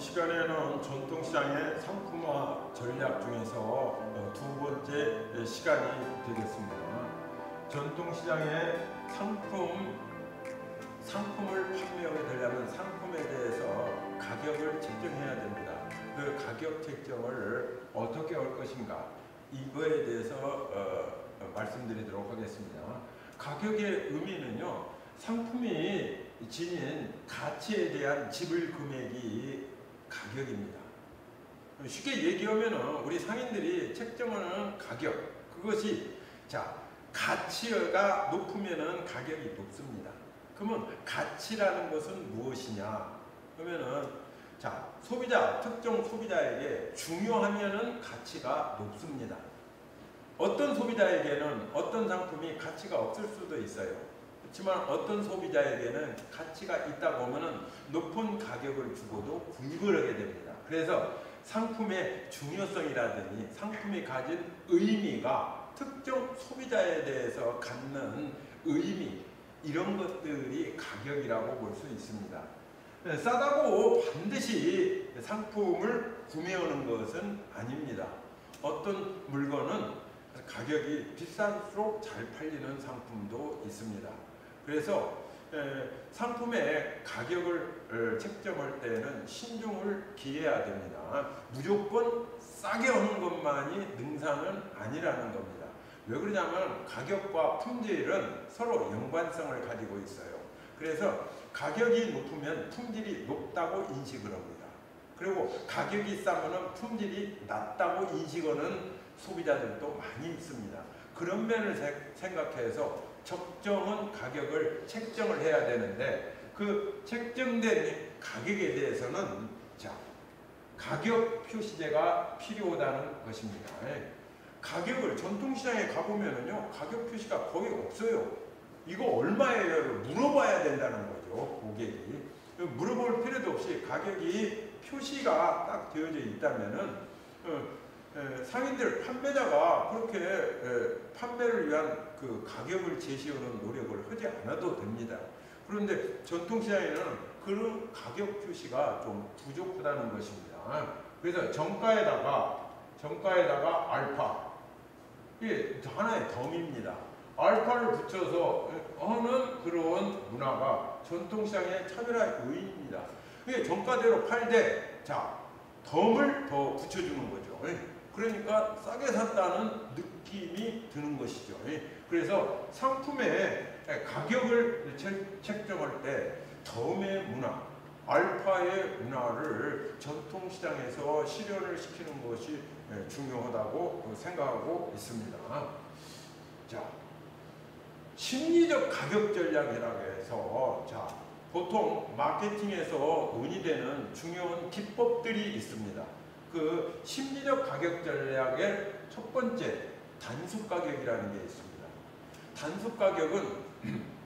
시간에는 전통시장의 상품화 전략 중에서 두 번째 시간이 되겠습니다. 전통시장의 상품을 판매하게 되려면 상품에 대해서 가격을 책정해야 됩니다. 그 가격 책정을 어떻게 할 것인가, 이거에 대해서 말씀드리도록 하겠습니다. 가격의 의미는요, 상품이 지닌 가치에 대한 지불 금액이 가격입니다. 쉽게 얘기하면 우리 상인들이 책정하는 가격, 그것이 가치가 높으면 가격이 높습니다. 그러면 가치라는 것은 무엇이냐? 그러면은 특정 소비자에게 중요하면은 가치가 높습니다. 어떤 소비자에게는 어떤 상품이 가치가 없을 수도 있어요. 그렇지만 어떤 소비자에게는 가치가 있다고 하면 높은 가격을 주고도 구입을 하게 됩니다. 그래서 상품의 중요성이라든지 상품이 가진 의미가 특정 소비자에 대해서 갖는 의미, 이런 것들이 가격이라고 볼 수 있습니다. 싸다고 반드시 상품을 구매하는 것은 아닙니다. 어떤 물건은 가격이 비쌀수록 잘 팔리는 상품도 있습니다. 그래서 상품의 가격을 책정할 때는 신중을 기해야 됩니다. 무조건 싸게 하는 것만이 능사는 아니라는 겁니다. 왜 그러냐면 가격과 품질은 서로 연관성을 가지고 있어요. 그래서 가격이 높으면 품질이 높다고 인식을 합니다. 그리고 가격이 싸면 품질이 낮다고 인식하는 소비자들도 많이 있습니다. 그런 면을 생각해서 적정한 가격을 책정을 해야 되는데, 그 책정된 가격에 대해서는 가격 표시제가 필요하다는 것입니다. 가격을 전통시장에 가보면은요, 가격 표시가 거의 없어요. 이거 얼마예요? 물어봐야 된다는 거죠, 고객이. 물어볼 필요도 없이 가격이 표시가 딱 되어져 있다면은 상인들, 판매자가 그렇게 판매를 위한 그 가격을 제시하는 노력을 하지 않아도 됩니다. 그런데 전통시장에는 그런 가격 표시가 좀 부족하다는 것입니다. 그래서 정가에다가 알파, 이게 하나의 덤입니다. 알파를 붙여서 하는 그런 문화가 전통시장의 차별화의 요인입니다. 그게 정가대로 팔되 덤을 더 붙여주는 거죠. 그러니까 싸게 샀다는 느낌이 드는 것이죠. 그래서 상품의 가격을 책정할 때 덤의 문화, 알파의 문화를 전통시장에서 실현을 시키는 것이 중요하다고 생각하고 있습니다. 심리적 가격 전략이라고 해서 보통 마케팅에서 논의되는 중요한 기법들이 있습니다. 그 심리적 가격 전략의 첫 번째, 단순 가격이라는 게 있습니다. 단순 가격은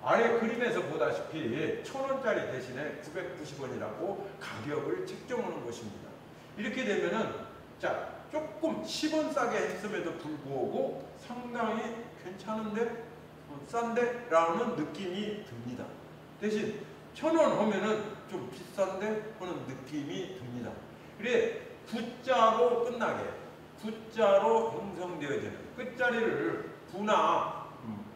아래 그림에서 보다시피 1,000원짜리 대신에 990원이라고 가격을 책정하는 것입니다. 이렇게 되면은 조금 10원 싸게 했음에도 불구하고 상당히 괜찮은데? 싼데? 라는 느낌이 듭니다. 대신 1,000원 하면은 좀 비싼데? 하는 느낌이 듭니다. 그래 구자로 끝나게, 구자로 형성되어지는 끝자리를 구나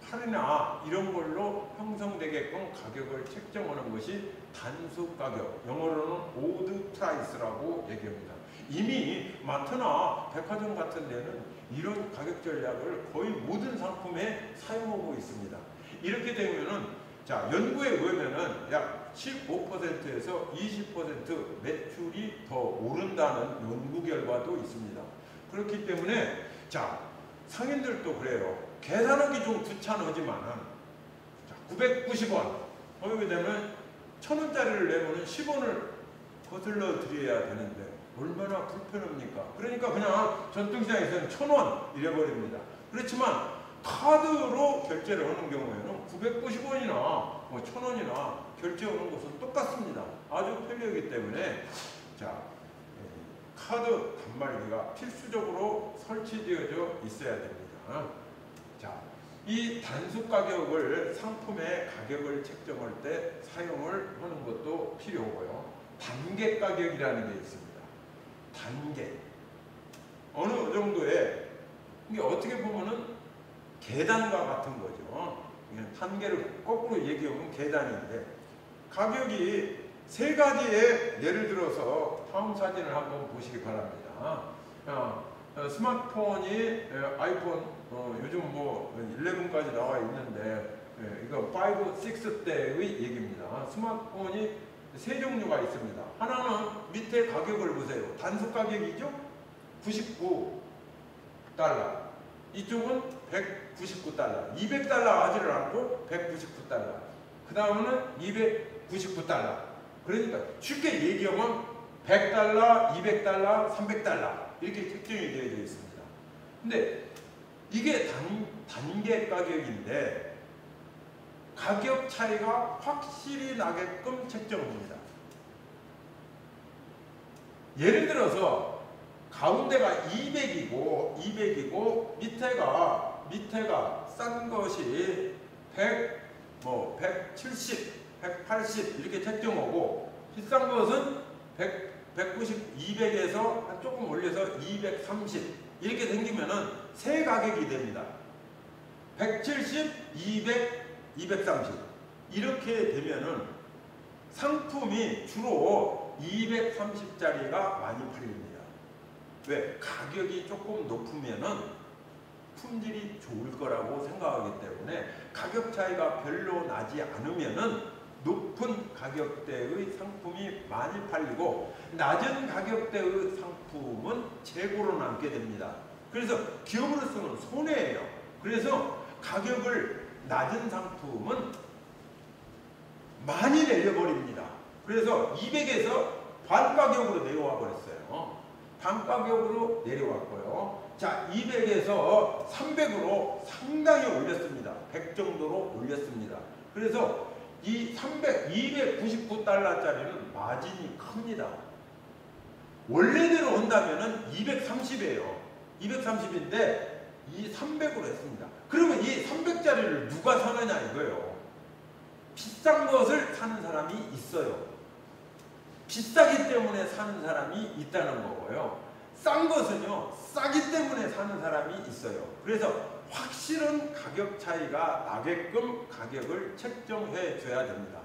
8이나 이런 걸로 형성되게끔 가격을 책정하는 것이 단수 가격, 영어로는 오드 프라이스라고 얘기합니다. 이미 마트나 백화점 같은 데는 이런 가격 전략을 거의 모든 상품에 사용하고 있습니다. 이렇게 되면은 연구에 의하면은 약 15%에서 20% 매출이 더 오른다는 연구 결과도 있습니다. 그렇기 때문에 상인들도 그래요. 계산하기 좀 귀찮으지만은 990원 하게 되면 1,000원짜리를 내면 10원을 거슬러 드려야 되는데 얼마나 불편합니까? 그러니까 그냥 전통시장에서는 1,000원 이래버립니다. 그렇지만 카드로 결제를 하는 경우에는 990원이나 1,000원이나 결제하는 것은 똑같습니다. 아주 편리하기 때문에 카드 단말기가 필수적으로 설치되어져 있어야 됩니다. 이 단수 가격을 상품의 가격을 책정할 때 사용을 하는 것도 필요하고요. 단계 가격이라는 게 있습니다. 단계. 어느 정도의, 이게 어떻게 보면은 계단과 같은 거죠. 단계를 거꾸로 얘기하면 계단인데, 가격이 세 가지의, 예를 들어서 다음 사진을 한번 보시기 바랍니다. 스마트폰이 아이폰 요즘 뭐 11까지 나와 있는데, 이거 5, 6 때의 얘기입니다. 스마트폰이 세 종류가 있습니다. 하나는 밑에 가격을 보세요. 단수 가격이죠? 99달러. 이쪽은 199달러. 200달러 하지를 않고 199달러. 그 다음은 299달러. 그러니까 쉽게 얘기하면 100달러, 200달러, 300달러 이렇게 책정이 되어 있습니다. 근데 이게 단계 가격인데 가격 차이가 확실히 나게끔 책정합니다. 예를 들어서 가운데가 200이고 밑에가 싼 것이 100, 170, 180 이렇게 책정하고 비싼 것은 190, 200에서 조금 올려서 230 이렇게 생기면은 세 가격이 됩니다. 170, 200, 230 이렇게 되면은 상품이 주로 230짜리가 많이 팔립니다. 왜? 가격이 조금 높으면은 품질이 좋을 거라고 생각하기 때문에 가격 차이가 별로 나지 않으면은 높은 가격대의 상품이 많이 팔리고 낮은 가격대의 상품은 재고로 남게 됩니다. 그래서 기업으로서는 손해예요. 그래서 가격을 낮은 상품은 많이 내려버립니다. 그래서 200에서 반가격으로 내려와 버렸어요. 반가격으로 내려왔고요. 자, 200에서 300으로 상당히 올렸습니다. 100 정도로 올렸습니다. 그래서 이 299달러짜리는 마진이 큽니다. 원래대로 한다면은 230이에요. 230인데 이 300으로 했습니다. 그러면 이 300짜리를 누가 사느냐 이거예요. 비싼 것을 사는 사람이 있어요. 비싸기 때문에 사는 사람이 있다는 거고요. 싼 것은요, 싸기 때문에 사는 사람이 있어요. 그래서 확실한 가격 차이가 나게끔 가격을 책정해 줘야 됩니다.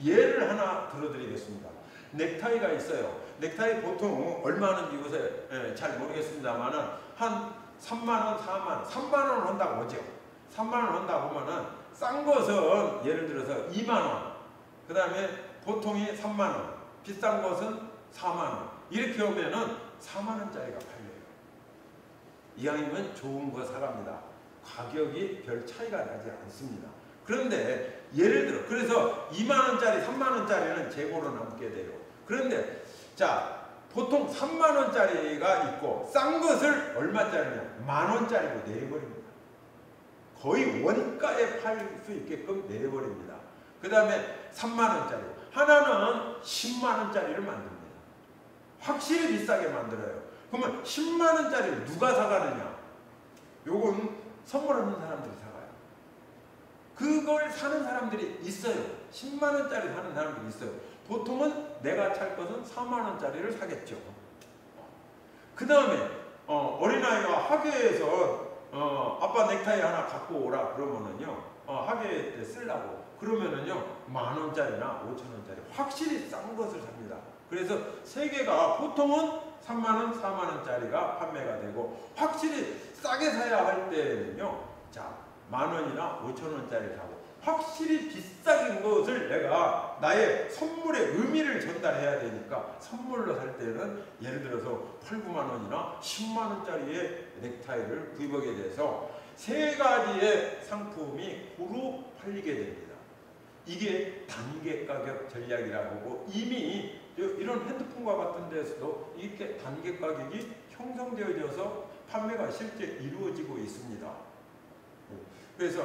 예를 하나 들어드리겠습니다. 넥타이가 있어요. 넥타이 보통 얼마 하는지 요새 잘 모르겠습니다만은 한 3만원, 4만원, 3만원 한다고 하죠. 3만원 한다고 보면은 싼 것은 예를 들어서 2만원, 그 다음에 보통이 3만원, 비싼 것은 4만원. 이렇게 오면은 4만원짜리가 팔려요. 이왕이면 좋은 거 사갑니다. 가격이 별 차이가 나지 않습니다. 그런데 예를 들어 그래서 2만원짜리 3만원짜리는 재고로 남게 돼요. 그런데 자, 보통 3만원짜리가 있고 싼 것을 얼마짜리냐, 만원짜리로 내려버립니다. 거의 원가에 팔 수 있게끔 내려버립니다. 그 다음에 3만원짜리, 하나는 10만원짜리를 만듭니다. 확실히 비싸게 만들어요. 그러면 10만원짜리를 누가 사가느냐? 요건 선물하는 사람들이 사가요. 그걸 사는 사람들이 있어요. 10만원짜리 사는 사람들이 있어요. 보통은 내가 찰 것은 4만원짜리를 사겠죠. 그 다음에 어린아이가 학교에서 아빠 넥타이 하나 갖고 오라 그러면은요, 학교에 때 쓰려고 그러면은요, 만원짜리나 5천원짜리 확실히 싼 것을 삽니다. 그래서 세 개가 보통은 3만원, 4만원짜리가 판매가 되고 확실히 싸게 사야 할 때는요, 자, 만원이나 5천원짜리 사고 확실히 비싼 것을 내가 나의 선물의 의미를 전달해야 되니까 선물로 살 때는 예를 들어서 8, 9만원이나 10만원짜리의 넥타이를 구입하게 돼서 세 가지의 상품이 고루 팔리게 됩니다. 이게 단계 가격 전략이라고 하고 이미 이런 핸드폰과 같은 데서도 이렇게 단계 가격이 형성되어져서 판매가 실제 이루어지고 있습니다. 그래서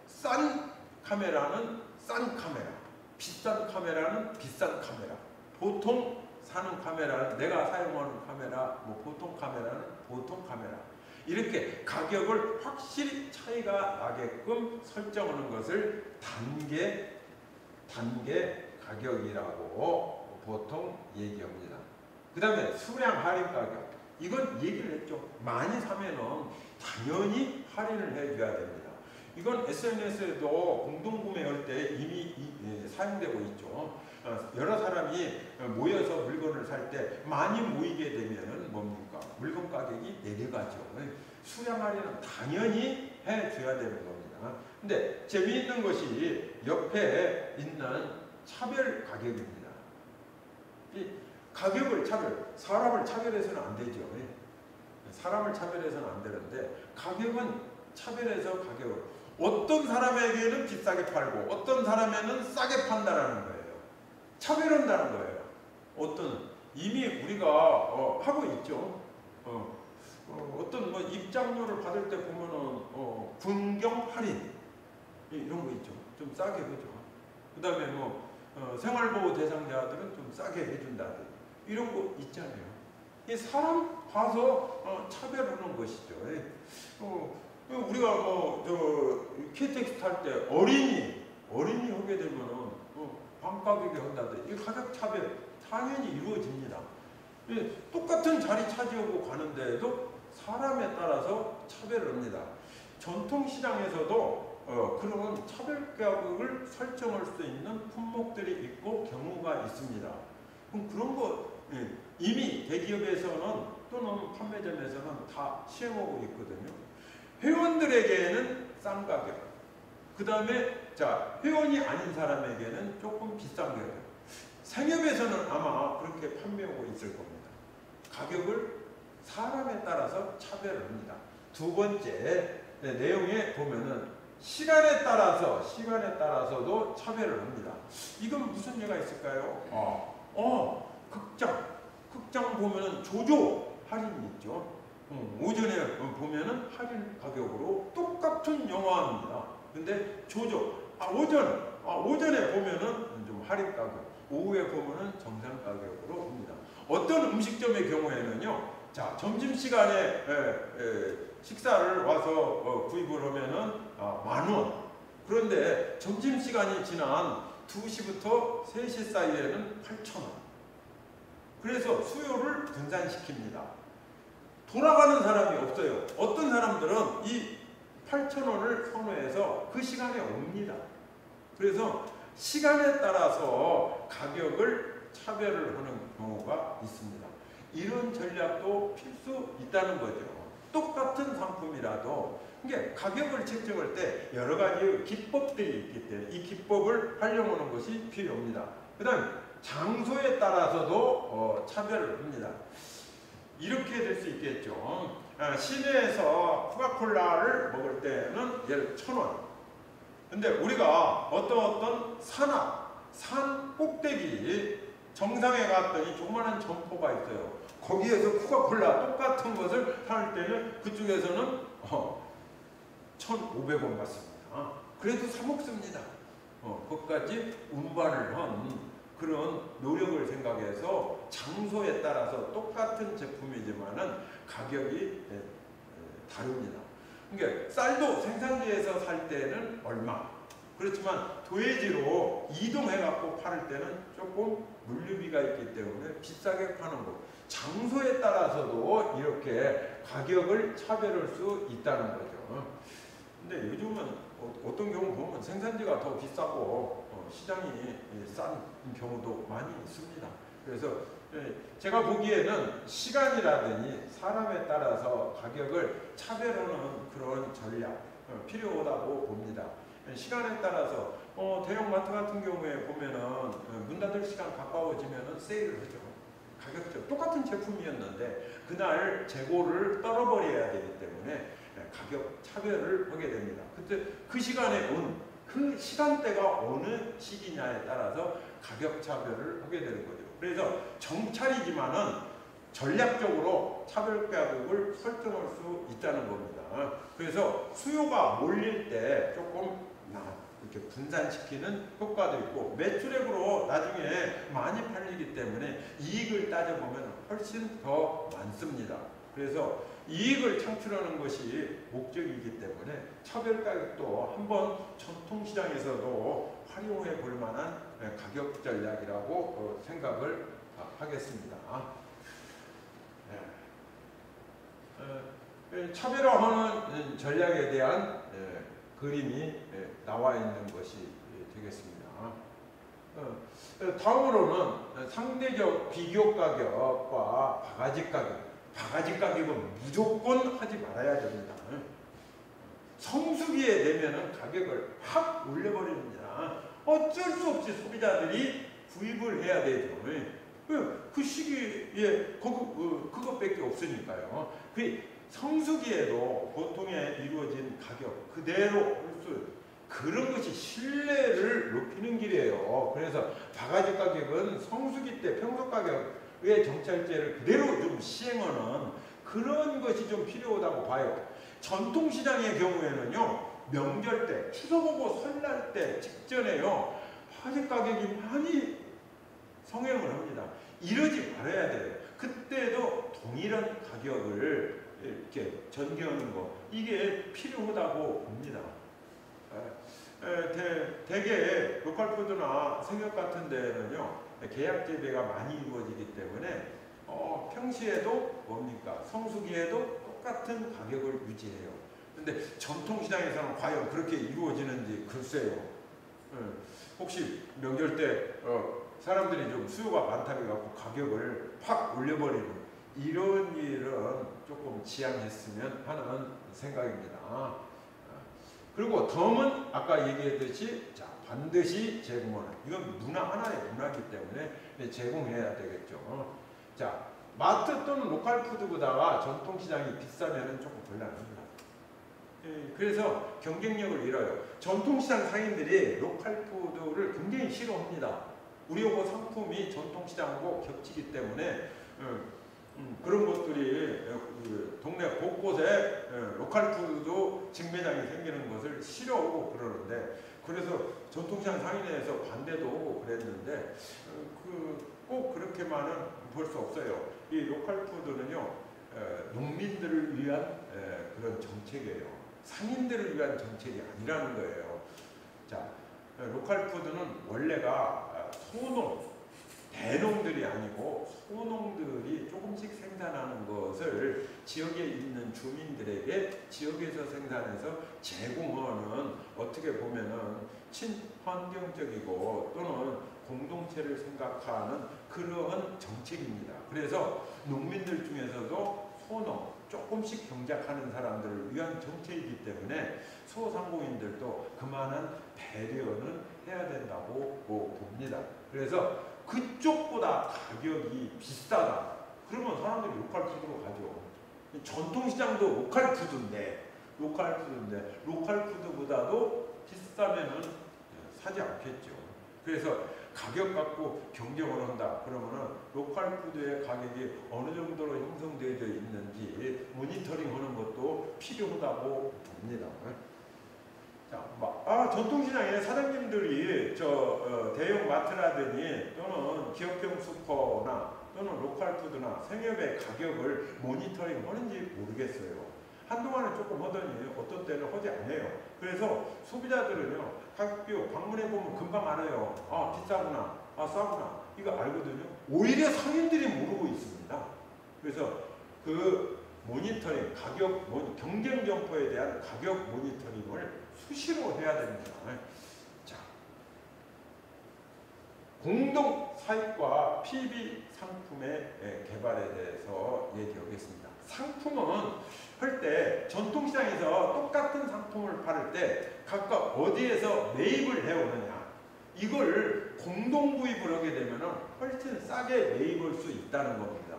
싼 카메라는 싼 카메라, 비싼 카메라는 비싼 카메라, 보통 사는 카메라는 내가 사용하는 카메라, 보통 카메라는 보통 카메라, 이렇게 가격을 확실히 차이가 나게끔 설정하는 것을 단계 가격이라고 보통 얘기합니다. 그 다음에 수량 할인 가격. 이건 얘기를 했죠. 많이 사면은 당연히 할인을 해줘야 됩니다. 이건 SNS에도 공동구매할 때 이미 사용되고 있죠. 여러 사람이 모여서 물건을 살 때 많이 모이게 되면 뭡니까? 물건 가격이 내려가죠. 수량 할인은 당연히 해줘야 되는 겁니다. 근데 재미있는 것이 옆에 있는 차별 가격입니다. 이 가격을 사람을 차별해서는 안 되죠. 사람을 차별해서는 안 되는데 가격은 차별해서 가격을 어떤 사람에게는 비싸게 팔고 어떤 사람에는 싸게 판다라는 거예요. 차별한다는 거예요. 이미 우리가 하고 있죠. 어떤 뭐 입장료를 받을 때 보면은 분경 할인 이런 거 있죠. 좀 싸게 해줘. 그 다음에 생활보호 대상자들은 좀 싸게 해준다든지 이런 거 있잖아요. 이 사람 봐서 차별하는 것이죠. 우리가 KTX 탈 때 어린이 하게 되면은 반 가격에 한다든지 이 가격 차별 당연히 이루어집니다. 똑같은 자리 차지하고 가는데도 사람에 따라서 차별을 합니다. 전통시장에서도 그런 차별 가격을 설정할 수 있는 품목들이 있고 경우가 있습니다. 그럼 그런 거 이미 대기업에서는 또는 판매점에서는 다 시행하고 있거든요. 회원들에게는 싼 가격, 그 다음에 회원이 아닌 사람에게는 조금 비싼 가격. 생협에서는 아마 그렇게 판매하고 있을 겁니다. 가격을 사람에 따라서 차별을 합니다. 두 번째 내용에 보면은 시간에 따라서도 차별을 합니다. 이건 무슨 예가 있을까요? 극장 보면은 조조 할인이 있죠. 오전에 보면은 할인 가격으로 똑같은 영화입니다. 근데 오전에 보면은 좀 할인 가격, 오후에 보면은 정상 가격으로 합니다. 어떤 음식점의 경우에는요, 점심시간에 식사를 와서 구입을 하면은 10,000원. 그런데 점심시간이 지난 2시부터 3시 사이에는 8,000원. 그래서 수요를 분산시킵니다. 돌아가는 사람이 없어요. 어떤 사람들은 이 8,000원을 선호해서 그 시간에 옵니다. 그래서 시간에 따라서 가격을 차별을 하는 경우가 있습니다. 이런 전략도 필수 있다는 거죠. 똑같은 상품이라도 이게 가격을 책정할 때 여러 가지 기법들이 있기 때문에 이 기법을 활용하는 것이 필요합니다. 그 다음 장소에 따라서도 차별을 합니다. 이렇게 될 수 있겠죠. 시내에서 코카콜라를 먹을 때는 예를 1,000원. 근데 우리가 어떤 산 꼭대기 정상에 갔더니 조그마한 점포가 있어요. 거기에서 코카콜라 똑같은 것을 살 때는 그쪽에서는 1,500원 받습니다. 그래도 사 먹습니다. 그것까지 운반을 한 그런 노력을 생각해서 장소에 따라서 똑같은 제품이지만은 가격이 다릅니다. 그러니까 쌀도 생산지에서 살 때는 얼마, 그렇지만 도예지로 이동해갖고 팔을 때는 조금 물류비가 있기 때문에 비싸게 파는 거. 장소에 따라서도 이렇게 가격을 차별할 수 있다는 거죠. 근데 요즘은 어떤 경우 보면 생산지가 더 비싸고 시장이 싼 경우도 많이 있습니다. 그래서 제가 보기에는 시간이라든지 사람에 따라서 가격을 차별하는 그런 전략 필요하다고 봅니다. 시간에 따라서 대형마트 같은 경우에 보면은 문 닫을 시간 가까워지면은 세일을 하죠. 가격적 똑같은 제품이었는데 그날 재고를 떨어버려야 되기 때문에 가격 차별을 하게 됩니다. 그때 그 시간에 그 시간대가 어느 시기냐에 따라서 가격 차별을 하게 되는 거죠. 그래서 정찰이지만은 전략적으로 차별 가격을 설정할 수 있다는 겁니다. 그래서 수요가 몰릴 때 조금 이렇게 분산시키는 효과도 있고 매출액으로 나중에 많이 팔리기 때문에 이익을 따져보면 훨씬 더 많습니다. 그래서 이익을 창출하는 것이 목적이기 때문에 차별 가격도 한번 전통시장에서도 활용해 볼 만한 가격 전략이라고 생각을 하겠습니다. 차별화하는 전략에 대한 그림이 나와 있는 것이 되겠습니다. 다음으로는 상대적 비교 가격과 바가지 가격. 바가지 가격은 무조건 하지 말아야 됩니다. 성수기에 되면은 가격을 확 올려버립니다. 어쩔 수 없이 소비자들이 구입을 해야 되죠. 그 시기에 그것밖에 없으니까요. 그 성수기에도 보통에 이루어진 가격 그대로 올 수 그런 것이 신뢰를 높이는 길이에요. 그래서 바가지 가격은 성수기 때 평소 가격의 정찰제를 그대로 좀 시행하는 그런 것이 좀 필요하다고 봐요. 전통시장의 경우에는요, 명절 때, 추석 오고 설날 때 직전에요, 바가지 가격이 많이 성행을 합니다. 이러지 말아야 돼요. 그때도 동일한 가격을 이렇게 전개하는 거, 이게 필요하다고 봅니다. 대개 로컬푸드나 생협 같은 데는요, 계약 재배가 많이 이루어지기 때문에 평시에도 뭡니까? 성수기에도 똑같은 가격을 유지해요. 근데 전통시장에서는 과연 그렇게 이루어지는지 글쎄요. 혹시 명절 때 사람들이 좀 수요가 많다고 해갖고 가격을 팍 올려버리는 이런 일은 조금 지양했으면 하는 생각입니다. 그리고 덤은 아까 얘기했듯이 반드시 제공하는, 이건 문화 하나의 문화이기 때문에 제공해야 되겠죠. 자, 마트 또는 로컬푸드보다가 전통시장이 비싸면 조금 곤란합니다. 그래서 경쟁력을 잃어요. 전통시장 상인들이 로컬푸드를 굉장히 싫어합니다. 우리하고 상품이 전통시장하고 겹치기 때문에 그런 것들이 동네 곳곳에 로컬푸드도 직매장이 생기는 것을 싫어하고 그러는데, 그래서 전통시장 상인회에서 반대도 하고 그랬는데 꼭 그렇게만은 볼 수 없어요. 이 로컬푸드는요, 농민들을 위한 그런 정책이에요. 상인들을 위한 정책이 아니라는 거예요. 자, 로컬푸드는 원래가 소농, 대농들이 아니고 소농들이 조금씩 생산하는 것을 지역에 있는 주민들에게 지역에서 생산해서 제공하는, 어떻게 보면은 친환경적이고 또는 공동체를 생각하는 그러한 정책입니다. 그래서 농민들 중에서도 소농, 조금씩 경작하는 사람들을 위한 정책이기 때문에 소상공인들도 그만한 배려는 해야 된다고 봅니다. 그래서 그쪽보다 가격이 비싸다, 그러면 사람들이 로컬푸드로 가죠. 전통시장도 로컬푸드인데 로컬푸드보다도 비싸면은 사지 않겠죠. 그래서 가격 갖고 경쟁을 한다 그러면은 로컬푸드의 가격이 어느 정도로 형성되어 있는지 모니터링하는 것도 필요하다고 봅니다. 자, 전통시장에 사장님들이 대형 마트라든지 또는 기업형 슈퍼나 또는 로컬푸드나 생협의 가격을 모니터링 하는지 모르겠어요. 한동안은 조금 하더니 어떤 때는 하지 않아요. 그래서 소비자들은요, 가격표 방문해보면 금방 알아요. 비싸구나, 싸구나, 이거 알거든요. 오히려 상인들이 모르고 있습니다. 그래서 그 모니터링, 경쟁 점포에 대한 가격 모니터링을 수시로 해야 됩니다. 자, 공동 사익과 PB 상품의 개발에 대해서 얘기하겠습니다. 상품은 할 때 전통시장에서 똑같은 상품을 팔을 때 각각 어디에서 매입을 해오느냐, 이걸 공동 구입을 하게 되면 훨씬 싸게 매입할 수 있다는 겁니다.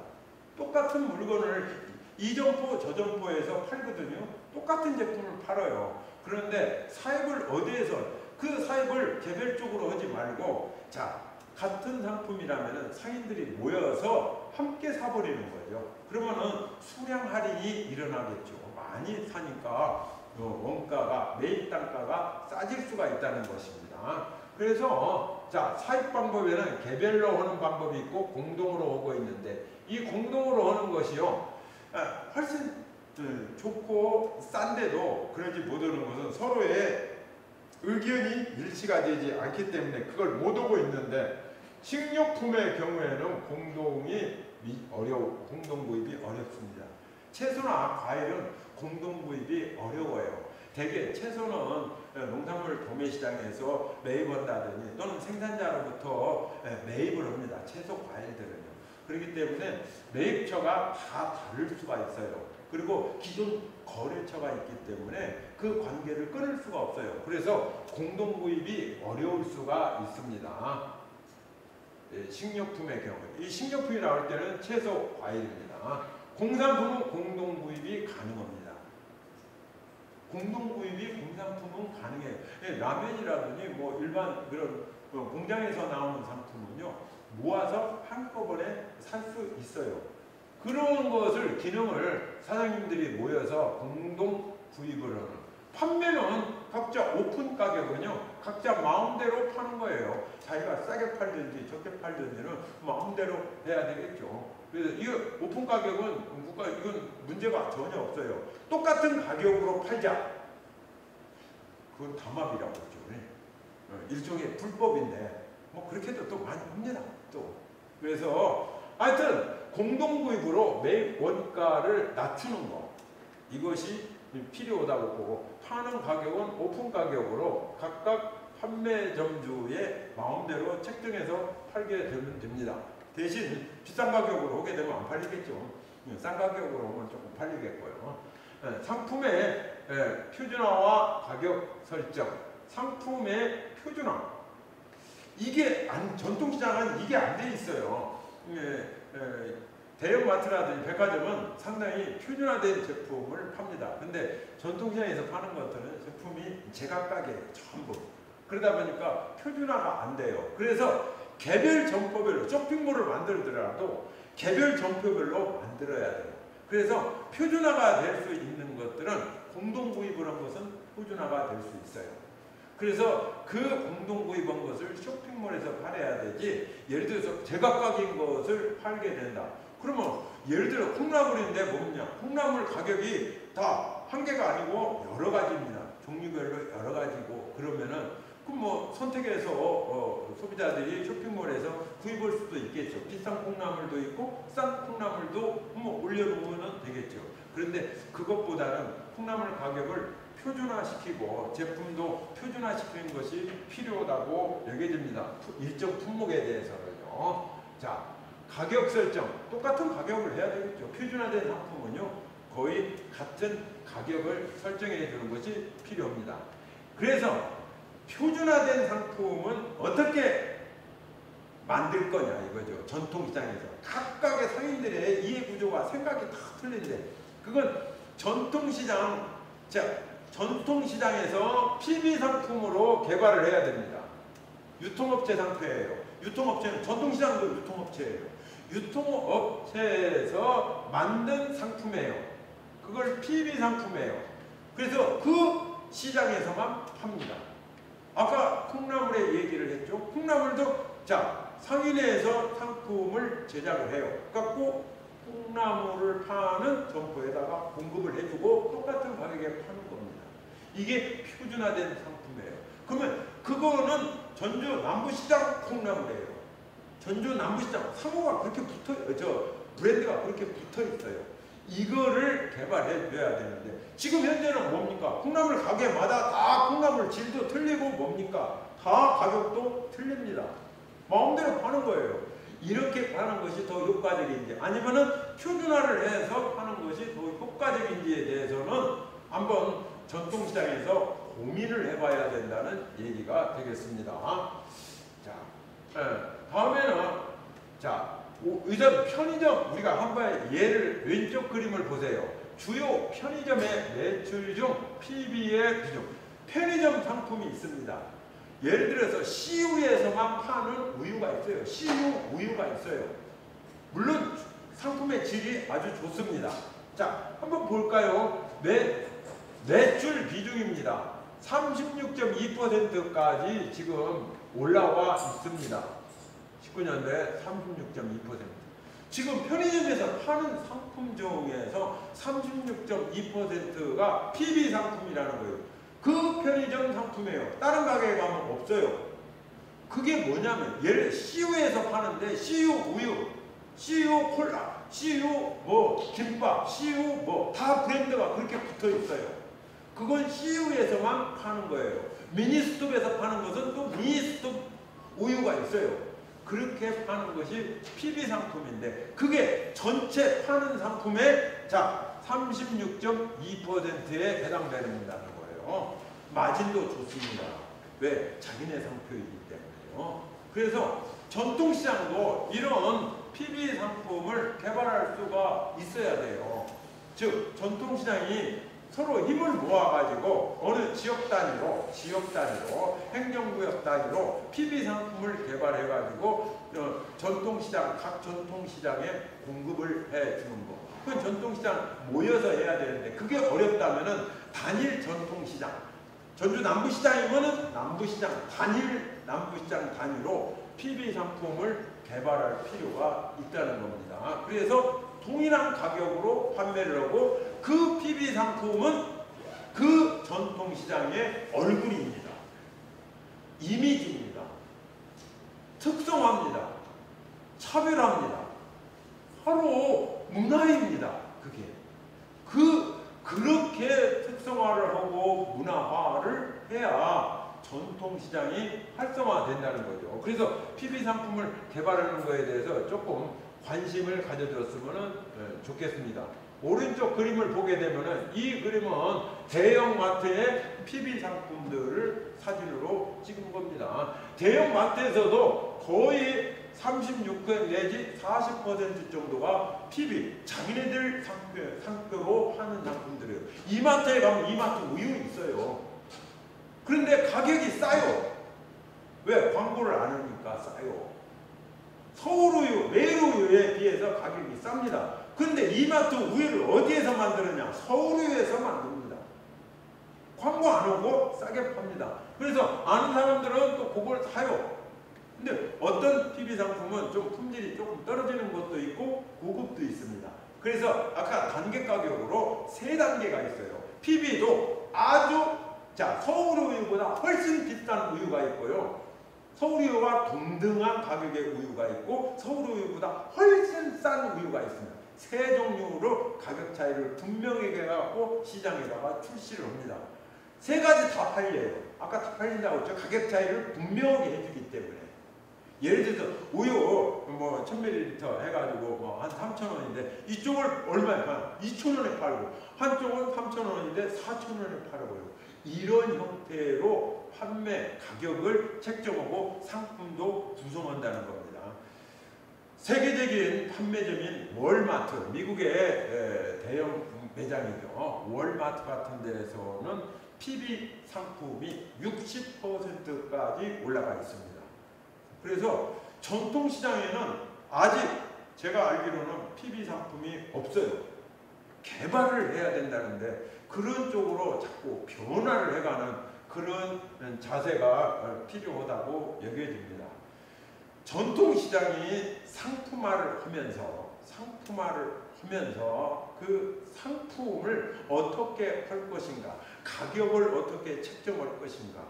똑같은 물건을 이 점포 저 점포에서 팔거든요. 똑같은 제품을 팔아요. 그런데 사입을 어디에서, 그 사입을 개별적으로 하지 말고, 자, 같은 상품이라면 상인들이 모여서 함께 사버리는 거죠. 그러면은 수량 할인이 일어나겠죠. 많이 사니까 원가가, 매입 단가가 싸질 수가 있다는 것입니다. 그래서 자, 사입 방법에는 개별로 하는 방법이 있고 공동으로 하고 있는데, 이 공동으로 하는 것이요, 훨씬 좋고 싼데도 그러지 못하는 것은 서로의 의견이 일치가 되지 않기 때문에 그걸 못 오고 있는데, 식료품의 경우에는 공동구입이 어렵습니다. 채소나 과일은 공동구입이 어려워요. 대개 채소는 농산물 도매시장에서 매입한다더니 또는 생산자로부터 매입을 합니다. 채소 과일들은요. 그렇기 때문에 매입처가 다 다를 수가 있어요. 그리고 기존 거래처가 있기 때문에 그 관계를 끊을 수가 없어요. 그래서 공동구입이 어려울 수가 있습니다. 식료품의 경우, 이 식료품이 나올 때는 채소, 과일입니다. 공산품은 공동구입이 가능합니다. 공동구입이 공산품은 가능해요. 라면이라든지 뭐 일반 그런 공장에서 나오는 상품은요, 모아서 한꺼번에 살 수 있어요. 그런 것을, 기능을 사장님들이 모여서 공동구입을 하는. 판매는 각자 오픈 가격은요, 각자 마음대로 파는 거예요. 자기가 싸게 팔든지 적게 팔든지는 마음대로 해야 되겠죠. 그래서 이 오픈 가격은 이건 문제가 전혀 없어요. 똑같은 가격으로 팔자. 그건 담합이라고 하죠. 일종의 불법인데 뭐 그렇게도 또 많이 합니다. 또 그래서 하여튼 공동구입으로 매입 원가를 낮추는 거, 이것이 필요하다고 보고, 파는 가격은 오픈 가격으로 각각 판매점주의 마음대로 책정해서 팔게 되면 됩니다. 대신 비싼 가격으로 오게 되면 안 팔리겠죠. 싼 가격으로 오면 조금 팔리겠고요. 상품의 표준화와 가격 설정, 상품의 표준화, 이게 전통시장은 이게 안 돼 있어요. 대형마트라든지 백화점은 상당히 표준화된 제품을 팝니다. 근데 전통시장에서 파는 것들은 제품이 제각각이에요. 전부. 그러다 보니까 표준화가 안 돼요. 그래서 개별 점포별로 쇼핑몰을 만들더라도 개별 점포별로 만들어야 돼요. 그래서 표준화가 될 수 있는 것들은 공동구입을 한 것은 표준화가 될 수 있어요. 그래서 그 공동구입한 것을 쇼핑몰에서 팔아야 되지, 예를 들어서 제각각인 것을 팔게 된다. 그러면 예를 들어 콩나물인데 뭐냐, 콩나물 가격이 다 한 개가 아니고 여러 가지입니다. 종류별로 여러 가지고, 그러면은 뭐 선택해서 소비자들이 쇼핑몰에서 구입할 수도 있겠죠. 비싼 콩나물도 있고 싼 콩나물도 뭐 올려놓으면 되겠죠. 그런데 그것보다는 콩나물 가격을 표준화시키고 제품도 표준화시키는 것이 필요하다고 여겨집니다. 일정 품목에 대해서는요. 자, 가격 설정, 똑같은 가격을 해야 되겠죠. 표준화된 상품은요, 거의 같은 가격을 설정해 주는 것이 필요합니다. 그래서 표준화된 상품은 어떻게 만들 거냐 이거죠. 전통시장에서 각각의 상인들의 이해구조가, 생각이 다 틀린데, 그건 전통시장에서 PB 상품으로 개발을 해야 됩니다. 유통업체 상태예요. 유통업체는, 전통시장도 유통업체예요. 유통업체에서 만든 상품이에요. 그걸 PB 상품이에요. 그래서 그 시장에서만 팝니다. 아까 콩나물의 얘기를 했죠. 콩나물도 상인회에서 상품을 제작을 해요. 그래갖고 콩나물을 파는 점포에다가 공급을 해주고 똑같은 가격에 파는 겁니다. 이게 표준화된 상품이에요. 그러면 그거는 전주 남부시장 콩나물이에요. 전주 남부시장 상호가 그렇게 브랜드가 그렇게 붙어 있어요. 이거를 개발해 줘야 되는데, 지금 현재는 뭡니까? 콩나물 가게마다 다 콩나물 질도 틀리고 뭡니까? 다 가격도 틀립니다. 마음대로 파는 거예요. 이렇게 파는 것이 더 효과적인지, 아니면은 표준화를 해서 파는 것이 더 효과적인지에 대해서는 한번 전통시장에서 고민을 해봐야 된다는 얘기가 되겠습니다. 다음에는 의전 편의점, 우리가 한번 예를, 왼쪽 그림을 보세요. 주요 편의점의 매출 중 PB의 비중. 편의점 상품이 있습니다. 예를 들어서 CU에서만 파는 우유가 있어요. CU 우유가 있어요. 물론 상품의 질이 아주 좋습니다. 한번 볼까요? 매출 비중입니다. 36.2%까지 지금 올라와 있습니다. 19년도에 36.2%. 지금 편의점에서 파는 상품 중에서 36.2%가 PB 상품이라는 거예요. 그 편의점 상품이에요. 다른 가게에 가면 없어요. 그게 뭐냐면 예를 CU에서 파는데 CU 우유, CU 콜라, CU 뭐 김밥, CU 뭐 다 브랜드가 그렇게 붙어 있어요. 그건 CU에서만 파는 거예요. 미니스톱에서 파는 것은 또 미니스톱 우유가 있어요. 그렇게 파는 것이 PB 상품인데 그게 전체 파는 상품의 자 36.2%에 해당되는다는 거예요. 마진도 좋습니다. 왜? 자기네 상표이기 때문에요. 그래서 전통시장도 이런 PB 상품을 개발할 수가 있어야 돼요. 즉 전통시장이 서로 힘을 모아가지고 어느 지역 단위로 행정구역 단위로 PB 상품을 개발해가지고 전통시장 각 전통시장에 공급을 해주는 거. 그건 전통시장 모여서 해야 되는데 그게 어렵다면은 단일 전통시장, 전주 남부시장이면은 남부시장 단위로 PB 상품을 개발할 필요가 있다는 겁니다. 그래서 동일한 가격으로 판매를 하고 그 PB 상품은 그 전통시장의 얼굴입니다. 이미지입니다. 특성화입니다. 차별화입니다. 바로 문화입니다. 그렇게 특성화를 하고 문화화를 해야 전통시장이 활성화된다는 거죠. 그래서 PB 상품을 개발하는 거에 대해서 조금 관심을 가져줬으면 좋겠습니다. 오른쪽 그림을 보게 되면은 이 그림은 대형마트의 PB 상품들을 사진으로 찍은 겁니다. 대형마트에서도 거의 36% 내지 40% 정도가 PB, 자기네들 상표로 파는 상품들이에요. 이마트에 가면 이마트 우유 있어요. 그런데 가격이 싸요. 왜? 광고를 안 하니까 싸요. 서울우유, 매일우유에 비해서 가격이 쌉니다. 그런데 이마트 우유를 어디에서 만드느냐? 서울우유에서 만듭니다. 광고 안 하고 싸게 팝니다. 그래서 아는 사람들은 또 그걸 사요. 근데 어떤 PB 상품은 좀 품질이 조금 떨어지는 것도 있고 고급도 있습니다. 그래서 아까 단계 가격으로 세 단계가 있어요. PB도 아주 서울우유보다 훨씬 비싼 우유가 있고요. 서울우유와 동등한 가격의 우유가 있고 서울우유보다 훨씬 싼 우유가 있습니다. 세 종류로 가격 차이를 분명하게 해갖고 시장에다가 출시를 합니다. 세 가지 다 팔려요. 아까 다 팔린다고 했죠. 가격 차이를 분명하게 해주기 때문에. 예를 들어서 우유 뭐 1000ml 해가지고 뭐 한 3,000원인데 이쪽을 얼마에 팔아요? 2,000원에 팔고 한쪽은 3,000원인데 4,000원에 팔아요. 이런 형태로 판매 가격을 책정하고 상품도 구성한다는 겁니다. 세계적인 판매점인 월마트, 미국의 대형 매장이죠. 월마트 같은 데에서는 PB 상품이 60%까지 올라가 있습니다. 그래서 전통시장에는 아직 제가 알기로는 PB 상품이 없어요. 개발을 해야 된다는데 그런 쪽으로 자꾸 변화를 해가는 그런 자세가 필요하다고 여겨집니다. 전통시장이 상품화를 하면서 그 상품을 어떻게 할 것인가, 가격을 어떻게 책정할 것인가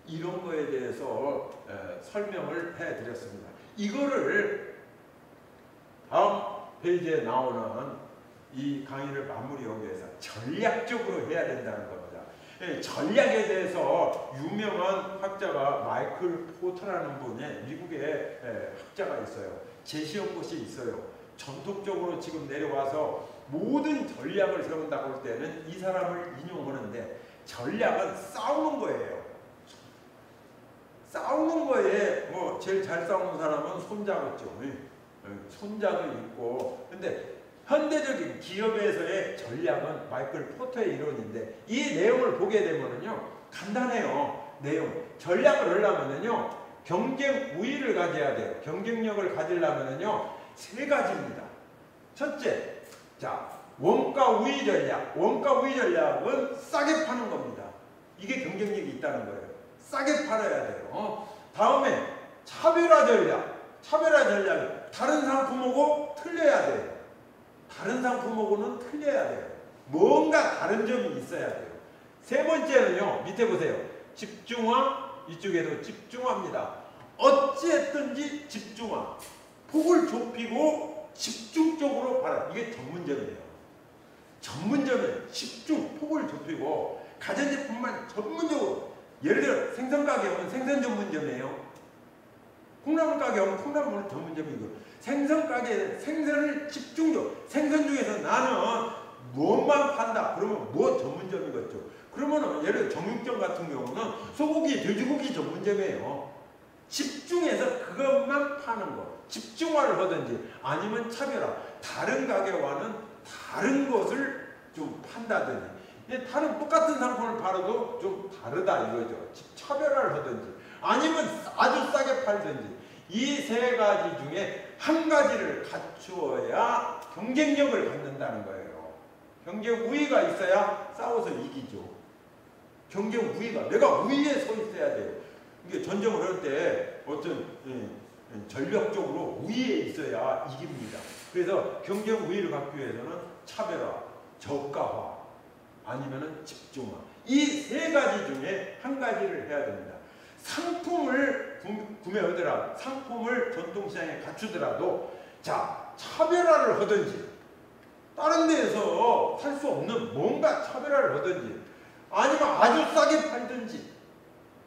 이런 거에 대해서 설명을 해드렸습니다. 이거를 다음 페이지에 나오는 이 강의를 마무리하기 위해서 전략적으로 해야 된다는 겁니다. 전략에 대해서 유명한 학자가 마이클 포터라는 분의 미국의 학자가 있어요. 제시한 것이 있어요. 전통적으로 지금 내려와서 모든 전략을 세운다고 할 때는 이 사람을 인용하는데 전략은 싸우는 거예요. 싸우는 거에 뭐 제일 잘 싸우는 사람은 손자겠죠. 손자도 있고. 근데 현대적인 기업에서의 전략은 마이클 포터의 이론인데 이 내용을 보게 되면은요 간단해요. 내용 전략을 하려면은요 경쟁 우위를 가져야 돼요. 경쟁력을 가지려면은요 세 가지입니다. 첫째, 원가 우위 전략. 원가 우위 전략은 싸게 파는 겁니다. 이게 경쟁력이 있다는 거예요. 싸게 팔아야 돼요. 다음에 차별화 전략. 차별화 전략이 다른 상품하고 틀려야 돼요. 다른 상품하고는 틀려야 돼요. 뭔가 다른 점이 있어야 돼요. 세 번째는요, 밑에 보세요. 집중화, 이쪽에도 집중화입니다. 어찌했든지 집중화. 폭을 좁히고 집중적으로 봐라. 이게 전문점이에요. 전문점은 집중, 폭을 좁히고 가전제품만 전문적으로. 예를 들어 생선가게 오면 생선 전문점이에요. 콩나물 가게 오면 콩나물 전문점이고, 생선 가게는 생선을 집중적으로, 생선 중에서 나는 무엇만 판다. 그러면 무엇 전문점이겠죠. 그러면 예를 들어 정육점 같은 경우는 소고기, 돼지고기 전문점이에요. 집중해서 그것만 파는 거. 집중화를 하든지 아니면 차별화. 다른 가게와는 다른 것을 좀 판다든지. 다른 똑같은 상품을 팔아도 좀 다르다 이거죠. 차별화를 하든지 아니면 아주 싸게 팔든지. 이 세 가지 중에 한 가지를 갖추어야 경쟁력을 갖는다는 거예요. 경쟁 우위가 있어야 싸워서 이기죠. 경쟁 우위가, 내가 우위에 서 있어야 돼요. 이게 전쟁을 할 때 어떤 전력적으로 우위에 있어야 이깁니다. 그래서 경쟁 우위를 갖기 위해서는 차별화, 저가화, 아니면은 집중화. 이 세 가지 중에 한 가지를 해야 됩니다. 상품을 구매하더라도, 상품을 전통시장에 갖추더라도, 자, 차별화를 하든지, 다른 데에서 살 수 없는 뭔가 차별화를 하든지, 아니면 아주 싸게 팔든지,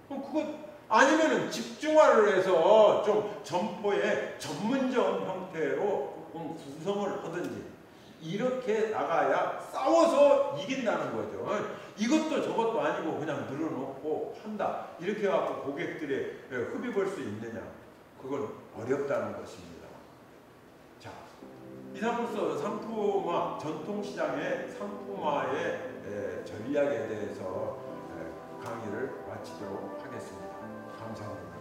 그것, 아니면은 집중화를 해서 좀 점포의 전문점 형태로 구성을 하든지, 이렇게 나가야 싸워서 이긴다는 거죠. 이것도 저것도 아니고 그냥 늘어놓고 판다. 이렇게 해갖고 고객들의 흡입할 수 있느냐. 그건 어렵다는 것입니다. 자, 이상으로서 상품화, 전통시장의 상품화의 전략에 대해서 강의를 마치도록 하겠습니다. 감사합니다.